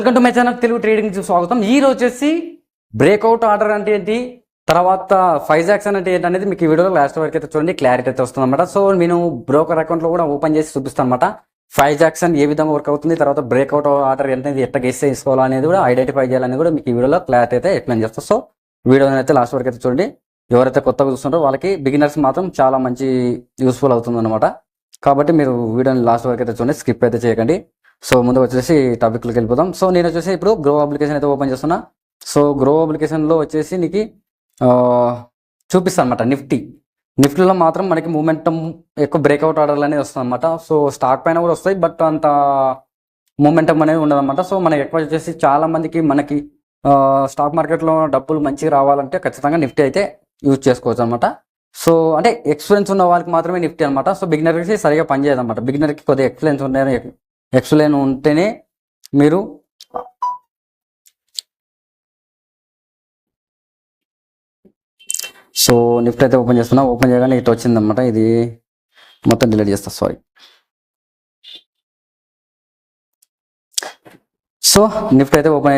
Welcome to my channel Telugu trading స్వాగతం. ఈ రోజు వచ్చేసి బ్రేక్అవుట్ ఆర్డర్ అంటే ఏంటి, తర్వాత ఫైజాక్సన్ అంటే ఏంటి అనేది మీకు ఈ వీడియోలో లాస్ట్ వరకు అయితే చూడండి, క్లారిటీ అయితే వస్తుంది అనమాట. సో నేను బ్రోకర్ అకౌంట్లో కూడా ఓపెన్ చేసి చూపిస్తాను అనమాట. ఫైజాక్సన్ ఏ విధంగా వర్క్ అవుతుంది, తర్వాత బ్రేక్అవుట్ ఆర్డర్ అనేది ఎట్లా గెస్ చేసుకోవాలనేది కూడా ఐడెంటిఫై చేయాలనేది కూడా మీకు ఈ వీడియోలో క్లారిటీ అయితే ఎక్స్ప్లెయిన్ చేస్తాను. సో వీడియోని అయితే లాస్ట్ వరకు అయితే చూడండి. ఎవరైతే కొత్తగా చూస్తుంటారో వాళ్ళకి బిగినర్స్ మాత్రం చాలా మంచి యూస్ఫుల్ అవుతుంది అనమాట. కాబట్టి మీరు వీడియోని లాస్ట్ వరకు అయితే చూడండి, స్కిప్ అయితే చేయకండి. సో ముందు వచ్చేసి టాపిక్లోకి వెళ్ళిపోదాం. సో నేను వచ్చేసి ఇప్పుడు గ్రో అప్లికేషన్ అయితే ఓపెన్ చేస్తున్నా. సో గ్రో అప్లికేషన్లో వచ్చేసి నీకు చూపిస్తాను అనమాట. నిఫ్టీలో మాత్రం మనకి మూమెంటం ఎక్కువ బ్రేక్అవుట్ ఆర్డర్లు అనేది వస్తుంది అనమాట. సో స్టాక్ పైన కూడా వస్తాయి, బట్ అంత మూమెంటం అనేది ఉండదు అనమాట. సో మనకి ఎక్కువ వచ్చేసి చాలా మందికి మనకి స్టాక్ మార్కెట్లో డబ్బులు మంచిగా రావాలంటే ఖచ్చితంగా నిఫ్టీ అయితే యూజ్ చేసుకోవచ్చు అనమాట. సో అంటే ఎక్స్పీరియన్స్ ఉన్న వాళ్ళకి మాత్రమే నిఫ్టీ అనమాట. సో బిగినర్కి సరిగా పనిచేయదు అనమాట. బిగినర్కి కొద్దిగా ఎక్స్ప్లెయిన్ ఉంటేనే మీరు సో నిఫ్టీ అయితే ఓపెన్ చేస్తున్నా. ఓపెన్ చేయగానే ఇటు వచ్చిందనమాట. ఇది మొత్తం డిలీట్ చేస్తా, సారీ. సో నిఫ్టీ అయితే ఓపెన్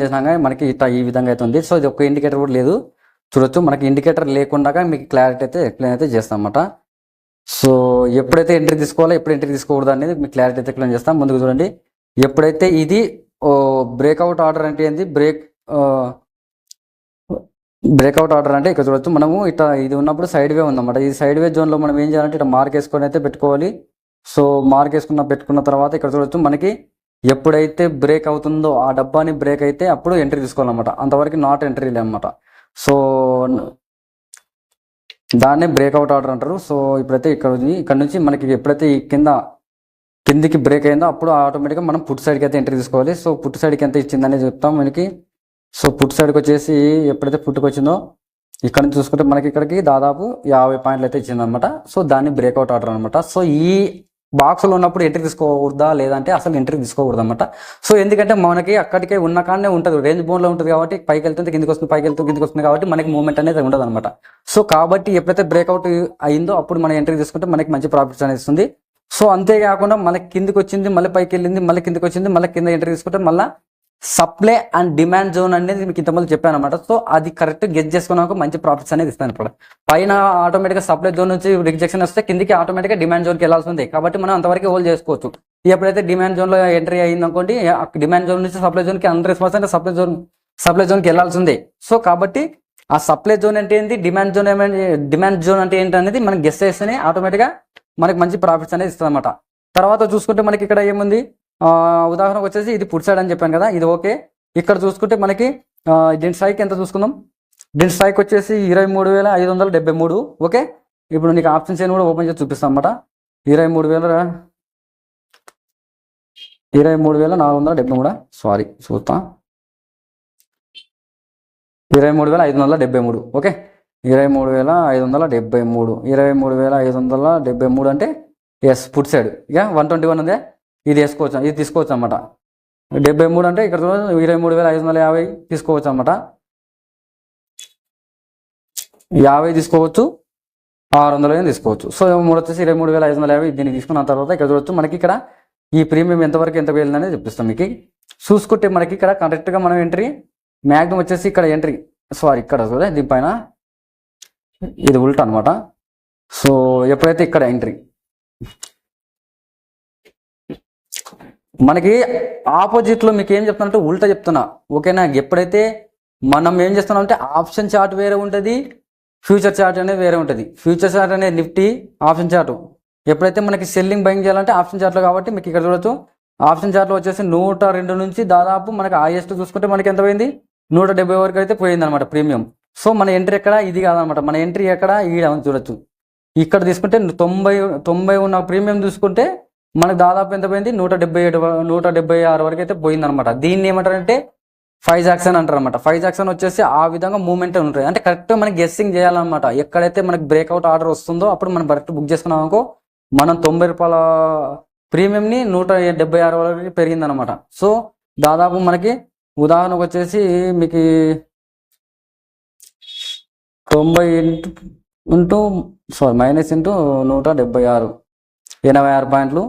చేసినాక మనకి ఇట్లా ఈ విధంగా అయితే ఉంది. సో ఇది ఒక్క ఇండికేటర్ కూడా లేదు, చూడొచ్చు. మనకి ఇండికేటర్ లేకుండా మీకు క్లారిటీ అయితే ఎక్స్ప్లెయిన్ అయితే చేస్తాం అనమాట. సో ఎప్పుడైతే ఎంట్రీ తీసుకోవాలో ఎప్పుడు ఎంట్రీ తీసుకోకూడదు అనేది మీకు క్లారిటీ అయితే ఎక్స్ప్లెయిన్ చేస్తాం. ముందుకు చూడండి. ఎప్పుడైతే ఇది బ్రేక్అవుట్ ఆర్డర్ అంటే ఏంది, బ్రేక్అవుట్ ఆర్డర్ అంటే ఇక్కడ చూడొచ్చు. మనము ఇట్లా ఇది ఉన్నప్పుడు సైడ్ వే ఉందన్నమాట. ఈ సైడ్ వే జోన్లో మనం ఏం చేయాలంటే ఇట్లా మార్క్ వేసుకొని అయితే పెట్టుకోవాలి. సో మార్క్ పెట్టుకున్న తర్వాత ఇక్కడ చూడొచ్చు, మనకి ఎప్పుడైతే బ్రేక్ అవుతుందో ఆ డబ్బాని బ్రేక్ అయితే అప్పుడు ఎంట్రీ తీసుకోవాలన్నమాట. అంతవరకు నాట్ ఎంట్రీ అనమాట. సో దాన్నే బ్రేక్అవుట్ ఆర్డర్ అంటారు. సో ఇప్పుడైతే ఇక్కడ నుంచి మనకి ఎప్పుడైతే ఈ కిందికి బ్రేక్ అయిందో అప్పుడు ఆటోమేటిక్గా మనం పుట్ సైడ్కి అయితే ఎంట్రీ తీసుకోవాలి. సో పుట్ సైడ్కి ఎంత ఇచ్చిందనే చెప్తాం మనకి. సో పుట్ సైడ్కి వచ్చేసి ఎప్పుడైతే పుట్టుకు వచ్చిందో ఇక్కడ నుంచి చూసుకుంటే మనకి ఇక్కడికి దాదాపు 50 పాయింట్లు అయితే ఇచ్చిందనమాట. సో దాన్ని బ్రేక్అవుట్ ఆర్డర్ అనమాట. సో ఈ బాక్స్లో ఉన్నప్పుడు ఎంట్రీ తీసుకోకూడదా లేదంటే అసలు ఎంట్రీ తీసుకోకూడదు అనమాట. సో ఎందుకంటే మనకి అక్కడికే ఉన్న కాడనే ఉంటుంది, రేంజ్ బోన్లో ఉంటుంది కాబట్టి పైకి వెళ్తుంది కిందికి వస్తుంది, పైకి వెళ్తుంది కిందికి వస్తుంది కాబట్టి మనకి మూవ్మెంట్ అనేది ఉండదు అనమాట. సో కాబట్టి ఎప్పుడైతే బ్రేక్అవుట్ అయిందో అప్పుడు మనం ఎంట్రీ తీసుకుంటే మనకి మంచి ప్రాఫిట్స్ అనేది ఇస్తుంది. సో అంతేకాకుండా మనకి కిందికి వచ్చింది, మళ్ళీ పైకి వెళ్ళింది, మళ్ళీ కిందికి వచ్చింది, మళ్ళీ కింద ఎంట్రీ తీసుకుంటే మళ్ళీ సప్లై అండ్ డిమాండ్ జోన్ అనేది మీకు ఇంతమంది చెప్పాను అనమాట. సో అది కరెక్ట్ గెస్ చేసుకున్నాక మంచి ప్రాఫిట్స్ అనేది ఇస్తాను. ఇప్పుడు పైన ఆటోమేటిక్గా సప్లై జోన్ నుంచి రిజెక్షన్ వస్తే కిందికి ఆటోమేటిక్గా డిమాండ్ జోన్కి వెళ్ళాల్సి ఉంది. కాబట్టి మనం అంతవరకు హోల్డ్ చేసుకోవచ్చు. ఎప్పుడైతే డిమాండ్ జోన్లో ఎంట్రీ అయింది అనుకోండి, డిమాండ్ జోన్ నుంచి సప్లై జోన్కి 100% సప్లై జోన్కి వెళ్ళాల్సి ఉంది. సో కాబట్టి ఆ సప్లై జోన్ అంటే ఏంటి, డిమాండ్ జోన్ అంటే ఏంటి అనేది మనం గెస్ చేస్తేనే ఆటోమేటిక్గా మనకి మంచి ప్రాఫిట్స్ అనేది ఇస్తుంది అనమాట. తర్వాత చూసుకుంటే మనకి ఇక్కడ ఏముంది, ఉదాహరణకు వచ్చేసి ఇది పుట్ సైడ్ అని చెప్పాను కదా, ఇది ఓకే. ఇక్కడ చూసుకుంటే మనకి దీని స్ట్రైక్ ఎంత చూసుకుందాం. దీని స్ట్రైక్ వచ్చేసి 23,573. ఓకే, ఇప్పుడు నీకు ఆప్షన్ చైన్ కూడా ఓపెన్ చేసి చూపిస్తాం అనమాట. 23,473, సారీ చూస్తా, 23,573. ఓకే, 23,573, 23,573 అంటే ఎస్ పుట్ సైడ్. ఇక 121 ఉందే, ఇది వేసుకోవచ్చు, ఇది తీసుకోవచ్చు అనమాట. 73 అంటే ఇక్కడ 23,550 తీసుకోవచ్చు అనమాట. 50 తీసుకోవచ్చు, 600 తీసుకోవచ్చు. సో 3 వచ్చేసి 23,550 దీన్ని తీసుకున్న తర్వాత ఇక్కడ చూడొచ్చు మనకి ఇక్కడ ఈ ప్రీమియం ఎంతవరకు ఎంత వెళ్ళిందనేది చూపిస్తాం మీకు. చూసుకుంటే మనకి ఇక్కడ కరెక్ట్గా మనం ఎంట్రీ మ్యాక్సిమం వచ్చేసి ఇక్కడ ఎంట్రీ, సారీ ఇక్కడ చూడ దీనిపైన ఇది ఉల్టా అనమాట. సో ఎప్పుడైతే ఇక్కడ ఎంట్రీ మనకి ఆపోజిట్లో మీకు ఏం చెప్తున్నా అంటే ఉల్టా చెప్తున్నా, ఓకేనా. ఎప్పుడైతే మనం ఏం చేస్తున్నాం అంటే ఆప్షన్ చార్ట్ వేరే ఉంటుంది, ఫ్యూచర్ చార్ట్ అనేది వేరే ఉంటుంది. ఫ్యూచర్ చార్ట్ అనేది నిఫ్టీ, ఆప్షన్ చార్ట్ ఎప్పుడైతే మనకి సెల్లింగ్ బయింగ్ చేయాలంటే ఆప్షన్ చార్ట్లో, కాబట్టి మీకు ఇక్కడ చూడొచ్చు ఆప్షన్ చార్ట్లో వచ్చేసి 102 నుంచి దాదాపు మనకి హైయెస్ట్ చూసుకుంటే మనకి ఎంత పోయింది, 170 వరకు అయితే పోయింది అనమాట ప్రీమియం. సో మన ఎంట్రీ ఎక్కడ, ఇది కాదనమాట. మన ఎంట్రీ ఎక్కడ, ఈడ చూడొచ్చు. ఇక్కడ తీసుకుంటే 90 ఉన్న ప్రీమియం చూసుకుంటే మనకు దాదాపు ఎంత పోయింది, 176 వరకు అయితే పోయిందనమాట. దీన్ని ఏమంటారంటే ఫైజాక్సన్ అంటారు అనమాట. ఫైజాక్సన్ వచ్చేసి ఆ విధంగా మూవ్మెంట్ ఉంటుంది. అంటే కరెక్ట్ మనకి గెస్సింగ్ చేయాలన్నమాట. ఎక్కడైతే మనకి బ్రేక్అవుట్ ఆర్డర్ వస్తుందో అప్పుడు మనం కరెక్ట్ బుక్ చేసుకున్నాం అనుకో, మనం 90 రూపాయల ప్రీమియంని 176 వరకు పెరిగిందనమాట. సో దాదాపు మనకి ఉదాహరణకు వచ్చేసి మీకు 90 ఇంటూ మైనస్ ఇంటూ 176, 86 పాయింట్లు,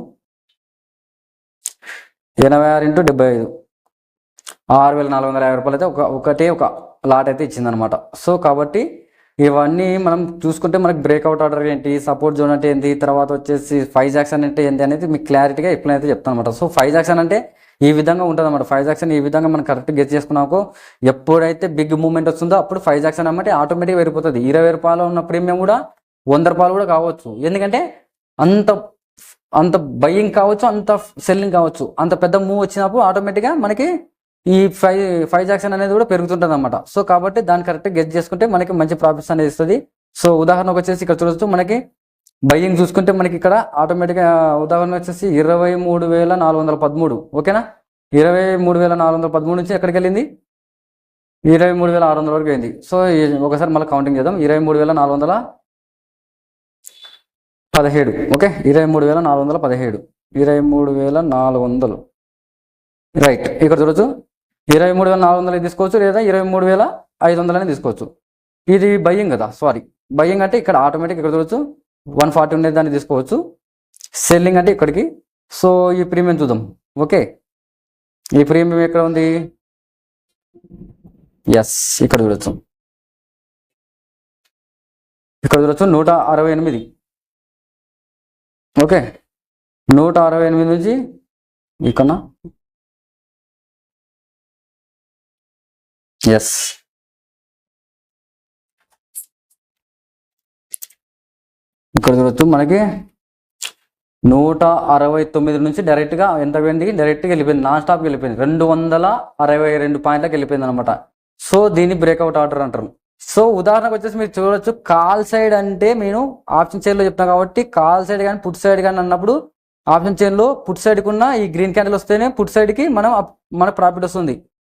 86 ఇంటూ 75, 6,450 అయితే ఒకటే ఒక లాట్ అయితే ఇచ్చిందనమాట. సో కాబట్టి ఇవన్నీ మనం చూసుకుంటే మనకి బ్రేక్అవుట్ ఆర్డర్ ఏంటి, సపోర్ట్ జోన్ అంటే ఏంటి, తర్వాత వచ్చేసి 5 జాక్సన్ అంటే ఏంటి అనేది మీకు క్లారిటీగా ఎప్పుడైతే అయితే చెప్తాను అనమాట. సో 5 జాక్సన్ అంటే ఈ విధంగా ఉంటుంది అనమాట. 5 జాక్సన్ ఈ విధంగా మనం కరెక్ట్ గెస్ చేసుకున్నాకో ఎప్పుడైతే బిగ్ మూవ్మెంట్ వస్తుందో అప్పుడు 5 జాక్సన్ అన్నమాట ఆటోమేటిక్గా వెళ్ళిపోతుంది. 20 రూపాయలు ఉన్న ప్రీమియం కూడా 100 రూపాయలు కూడా కావచ్చు. ఎందుకంటే అంత అంత బయ్యింగ్ కావచ్చు, అంత సెల్లింగ్ కావచ్చు. అంత పెద్ద మూవ్ వచ్చినప్పుడు ఆటోమేటిక్గా మనకి ఈ 5 జాక్సన్ అనేది కూడా పెరుగుతుంటుంది అనమాట. సో కాబట్టి దాన్ని కరెక్ట్ గెస్ చేసుకుంటే మనకి మంచి ప్రాఫిట్స్ అనేది ఇస్తుంది. సో ఉదాహరణకు వచ్చేసి ఇక్కడ చూడొచ్చు, మనకి బయ్యింగ్ చూసుకుంటే మనకి ఇక్కడ ఆటోమేటిక్గా ఉదాహరణ వచ్చేసి 23,413. ఓకేనా, 23,413 నుంచి ఎక్కడికి వెళ్ళింది, 23,600 వరకు అయింది. సో ఒకసారి మళ్ళీ కౌంటింగ్ చేద్దాం. 23,417. ఓకే, 23,417, 23,400. రైట్, ఇక్కడ చూడొచ్చు 23,400 తీసుకోవచ్చు, లేదా 23,500 అని తీసుకోవచ్చు. ఇది బయ్యింగ్ కదా, సారీ బయ్యింగ్ అంటే ఇక్కడ ఆటోమేటిక్ ఇక్కడ చూడొచ్చు 140 ఉండేది దాన్ని తీసుకోవచ్చు. సెల్లింగ్ అంటే ఇక్కడికి. సో ఈ ప్రీమియం చూద్దాం. ఓకే, ఈ ప్రీమియం ఎక్కడ ఉంది, ఎస్ ఇక్కడ చూడొచ్చు, ఇక్కడ చూడొచ్చు 168. ఓకే, 168 నుంచి ఇక్కడ ఎస్ ఇక్కడ చూడొచ్చు మనకి 169 నుంచి డైరెక్ట్గా ఎంత పోయింది, డైరెక్ట్గా వెళ్ళిపోయింది, నాన్ స్టాప్కి వెళ్ళిపోయింది, 262 పాయింట్లకు వెళ్ళిపోయింది అనమాట. సో దీన్ని బ్రేక్అవుట్ ఆర్డర్ అంటారు. సో ఉదాహరణకు వచ్చేసి మీరు చూడొచ్చు, కాల్ సైడ్ అంటే నేను ఆప్షన్ చైన్లో చెప్తాను కాబట్టి కాల్ సైడ్ కానీ పుట్ సైడ్ కానీ అన్నప్పుడు ఆప్షన్ చైన్లో పుట్ సైడ్కి ఉన్న ఈ గ్రీన్ క్యాండిల్ వస్తేనే పుట్ సైడ్కి మనకు ప్రాఫిట్ వస్తుంది.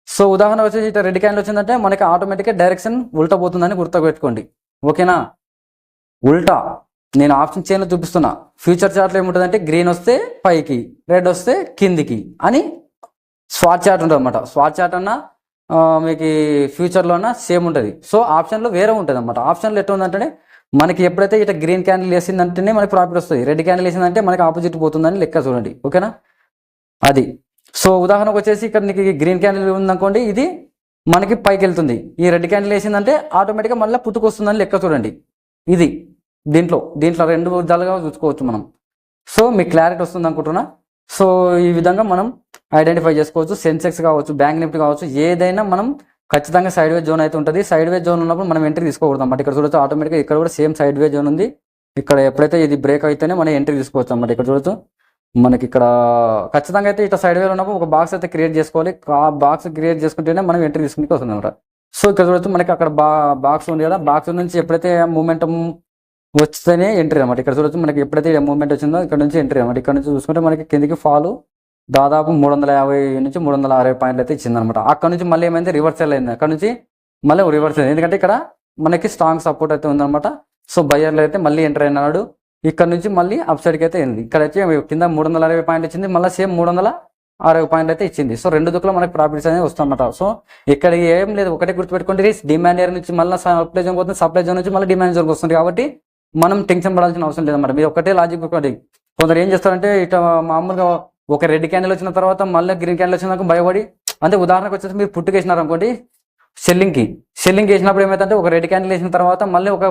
సో ఉదాహరణ వచ్చేసి ఇట్లా రెడ్ క్యాండిల్ వచ్చిందంటే మనకి ఆటోమేటిక్గా డైరెక్షన్ ఉల్టా పోతుందని గుర్తుపెట్టుకోండి. ఓకేనా, ఉల్టా నేను ఆప్షన్ చైన్లో చూపిస్తున్నా. ఫ్యూచర్ చార్ట్లో ఏముంటుందంటే గ్రీన్ వస్తే పైకి, రెడ్ వస్తే కిందికి అని స్వాట్ చార్ట్ ఉంటుంది అనమాట. స్వాట్ చార్ట్ అన్న మీకు ఫ్యూచర్లో అన్న సేమ్ ఉంటుంది. సో ఆప్షన్లో వేరే ఉంటుంది అనమాట. ఆప్షన్లో ఎట్లా ఉందంటే మనకి ఎప్పుడైతే ఇట్లా గ్రీన్ క్యాండిల్ వేసిందంటేనే మనకి ప్రాఫిట్ వస్తుంది, రెడ్ క్యాండిల్ వేసిందంటే మనకి ఆపోజిట్ పోతుందని లెక్క చూడండి. ఓకేనా, అది. సో ఉదాహరణకు వచ్చేసి ఇక్కడ నీకు గ్రీన్ క్యాండిల్ ఉందనుకోండి, ఇది మనకి పైకి వెళ్తుంది. ఈ రెడ్ క్యాండిల్ వేసిందంటే ఆటోమేటిక్గా మళ్ళీ పుట్టుకొస్తుందని లెక్క చూడండి. ఇది దీంట్లో 2 విధాలుగా చూసుకోవచ్చు మనం. సో మీకు క్లారిటీ వస్తుంది అనుకుంటున్నా. సో ఈ విధంగా మనం ఐడెంటిఫై చేసుకోవచ్చు. సెన్సెక్స్ కావచ్చు, బ్యాంక్ నిఫ్టీ కావచ్చు, ఏదైనా మనం ఖచ్చితంగా సైడ్ వేజ్ జోన్ అయితే ఉంటుంది. సైడ్ వేజ్ జోన్ ఉన్నప్పుడు మనం ఎంట్రీ తీసుకోకూడదు అన్నమాట. ఇక్కడ చూడొచ్చు ఆటోమేటిక్గా ఇక్కడ కూడా సేమ్ సైడ్ వేజ్ జోన్ ఉంది. ఇక్కడ ఎప్పుడైతే ఇది బ్రేక్ అయితేనే మనం ఎంట్రీ తీసుకోవచ్చు అన్నమాట. ఇక్కడ చూడొచ్చు మనకి ఇక్కడ ఖచ్చితంగా అయితే ఇట్లా సైడ్ వేలో ఉన్నప్పుడు ఒక బాక్స్ అయితే క్రియేట్ చేసుకోవాలి. ఆ బాక్స్ క్రియేట్ చేసుకుంటేనే మనం ఎంట్రీ తీసుకుంటే వస్తుంది అనమాట. సో ఇక్కడ చూడొచ్చు మనకి అక్కడ బాక్స్ ఉంది కదా, బాక్స్ నుంచి ఎప్పుడైతే మూమెంటం వస్తేనే ఎంట్రీ అనమాట. ఇక్కడ చూడొచ్చు మనకి ఎప్పుడైతే మూవ్మెంట్ వచ్చిందో ఇక్కడ నుంచి ఎంట్రీ అనమాట. ఇక్కడ నుంచి చూసుకుంటే మనకి కిందికి ఫాల్ దాదాపు 350 నుంచి 360 పాయింట్లు అయితే ఇచ్చిందనమాట. అక్కడ నుంచి మళ్ళీ ఏమైంది, రివర్స్ అయింది. అక్కడ నుంచి మళ్ళీ రివర్స్ అయింది, ఎందుకంటే ఇక్కడ మనకి స్ట్రాంగ్ సపోర్ట్ అయితే ఉందన్నమాట. సో బయ్యర్లు అయితే మళ్ళీ ఎంటర్ అయినాడు. ఇక్కడ నుంచి మళ్ళీ అప్ సైడ్కి అయితే అయింది. ఇక్కడ వచ్చి కింద 360 పాయింట్లు ఇచ్చింది, మళ్ళీ సేమ్ 360 పాయింట్లు అయితే ఇచ్చింది. సో 2 దుక్కులో మనకి ప్రాఫిట్స్ అనేది వస్తాయన్నమాట. సో ఇక్కడ ఏం లేదు, ఒకటే గుర్తుపెట్టుకోండి, డిమాండ్ ఏరియా నుంచి మళ్ళీ సప్లై జోన్ పోతుంది, సప్లై జోన్ నుంచి మళ్ళీ డిమాండ్ జోన్కి వస్తుంది. కాబట్టి మనం టెన్షన్ పడాల్సిన అవసరం లేదన్నమాట. మీరు ఒకటే లాజిక్ ఒకటి. కొందరు ఏం చేస్తారంటే ఇట్లా మామూలుగా ఒక రెడ్ క్యాండిల్ వచ్చిన తర్వాత మళ్ళీ గ్రీన్ క్యాండిల్ వచ్చినాక భయపడి, అంటే ఉదాహరణకు వచ్చేసి మీరు పుట్టుకేసినారు అనుకోండి సెల్లింగ్ వేసినప్పుడు ఏమైతే ఒక రెడ్ క్యాండిల్ వేసిన తర్వాత మళ్ళీ ఒక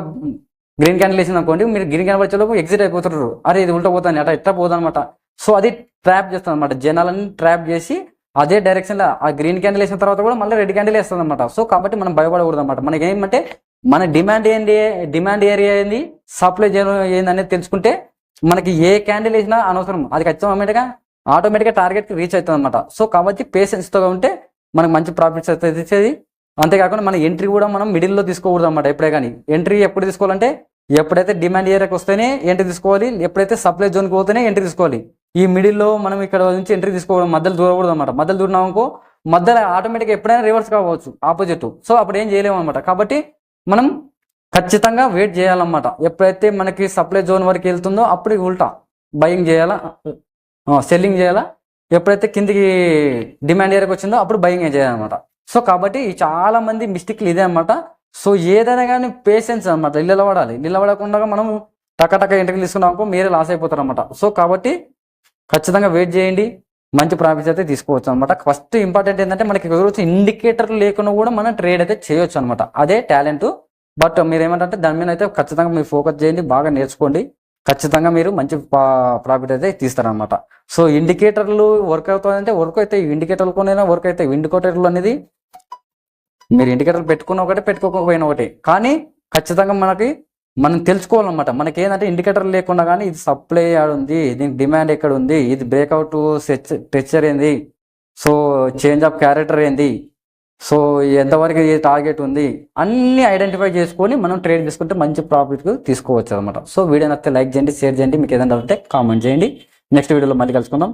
గ్రీన్ క్యాండిల్ వేసింది అనుకోండి, మీరు గ్రీన్ క్యాండిల్ వచ్చేలోపు ఎగ్జిట్ అయిపోతారు. అరే ఇది ఉల్టా పోతాను అట్లా ఎట్లా పోదు అనమాట. సో అది ట్రాప్ చేస్తుంది అనమాట, జనాలని ట్రాప్ చేసి అదే డైరెక్షన్లో ఆ గ్రీన్ క్యాండిల్ వేసిన తర్వాత కూడా మళ్ళీ రెడ్ క్యాండిల్ వేస్తుంది అనమాట. సో కాబట్టి మనం భయపడకూడదు అనమాట. మనకి ఏమంటే మన డిమాండ్ ఏరియా ఏంది, సప్లై ఏంది అనేది తెలుసుకుంటే మనకి ఏ క్యాండిల్ వేసినా అనవసరం, అది ఖచ్చితంగా ఆటోమేటిక్గా టార్గెట్కి రీచ్ అవుతుంది అనమాట. సో కాబట్టి పేషెన్స్తో ఉంటే మనకు మంచి ప్రాఫిట్స్ అయితే ఇచ్చేది. అంతేకాకుండా మన ఎంట్రీ కూడా మనం మిడిల్లో తీసుకోకూడదు అనమాట. ఎప్పుడే కానీ ఎంట్రీ ఎప్పుడు తీసుకోవాలంటే ఎప్పుడైతే డిమాండ్ ఏరియాకి వస్తేనే ఎంట్రీ తీసుకోవాలి, ఎప్పుడైతే సప్లై జోన్కి పోతేనే ఎంట్రీ తీసుకోవాలి. ఈ మిడిల్లో మనం ఇక్కడ నుంచి ఎంట్రీ తీసుకోవడం, మధ్యలో దూరకూడదు అనమాట. మధ్యలో దూరినామనుకో మధ్యలో ఆటోమేటిక్గా ఎప్పుడైనా రివర్స్ కావచ్చు ఆపోజిట్. సో అప్పుడు ఏం చేయలేము అనమాట. కాబట్టి మనం ఖచ్చితంగా వెయిట్ చేయాలన్నమాట. ఎప్పుడైతే మనకి సప్లై జోన్ వరకు వెళ్తుందో అప్పుడు ఉల్టా బయింగ్ చేయాలా, సెల్లింగ్ చేయాలా. ఎప్పుడైతే కిందికి డిమాండ్ ఏరియాకి వచ్చిందో అప్పుడు బయింగ్ చేయాలన్నమాట. సో కాబట్టి చాలా మంది మిస్టేక్లు ఇదే అనమాట. సో ఏదైనా కానీ పేషెన్స్ అనమాట, నిలబడకుండా మనం టక ఎంట్రీ తీసుకున్నాక మీరే లాస్ అయిపోతారు అనమాట. సో కాబట్టి ఖచ్చితంగా వెయిట్ చేయండి. మంచి ప్రాఫిట్స్ అయితే తీసుకోవచ్చు అనమాట. ఫస్ట్ ఇంపార్టెంట్ ఏంటంటే మనకి రోజు ఇండికేటర్ లేకుండా కూడా మనం ట్రేడ్ అయితే చేయొచ్చు అనమాట. అదే టాలెంట్. బట్ మీరు ఏమంటే దాని మీద అయితే ఖచ్చితంగా మీరు ఫోకస్ చేయండి, బాగా నేర్చుకోండి. ఖచ్చితంగా మీరు మంచి ప్రాఫిట్ అయితే తీస్తారనమాట. సో ఇండికేటర్లు వర్క్ అవుతాయంటే వర్క్ అయితే ఇండికేటర్లు కొనైనా వర్క్ అయితే ఇండికేటర్లు అనేది మీరు ఇండికేటర్లు పెట్టుకున్న ఒకటి పెట్టుకోకపోయినా ఒకటి, కానీ ఖచ్చితంగా మనం తెలుసుకోవాలన్నమాట. మనకి ఏంటంటే ఇండికేటర్ లేకుండా కానీ ఇది సప్లై ఉంది, దీనికి డిమాండ్ ఎక్కడ ఉంది, ఇది బ్రేక్అవుట్ టెక్స్చర్ ఏంది, సో చేంజ్ ఆఫ్ క్యారెక్టర్ ఏంది, సో ఎంతవరకు ఏ టార్గెట్ ఉంది, అన్ని ఐడెంటిఫై చేసుకొని మనం ట్రేడ్ చేసుకుంటే మంచి ప్రాఫిట్ తీసుకోవచ్చు అనమాట. సో వీడియో నచ్చితే లైక్ చేయండి, షేర్ చేయండి, మీకు ఏదైనా ఉంటే కామెంట్ చేయండి. నెక్స్ట్ వీడియోలో మళ్ళీ కలుసుకుందాం.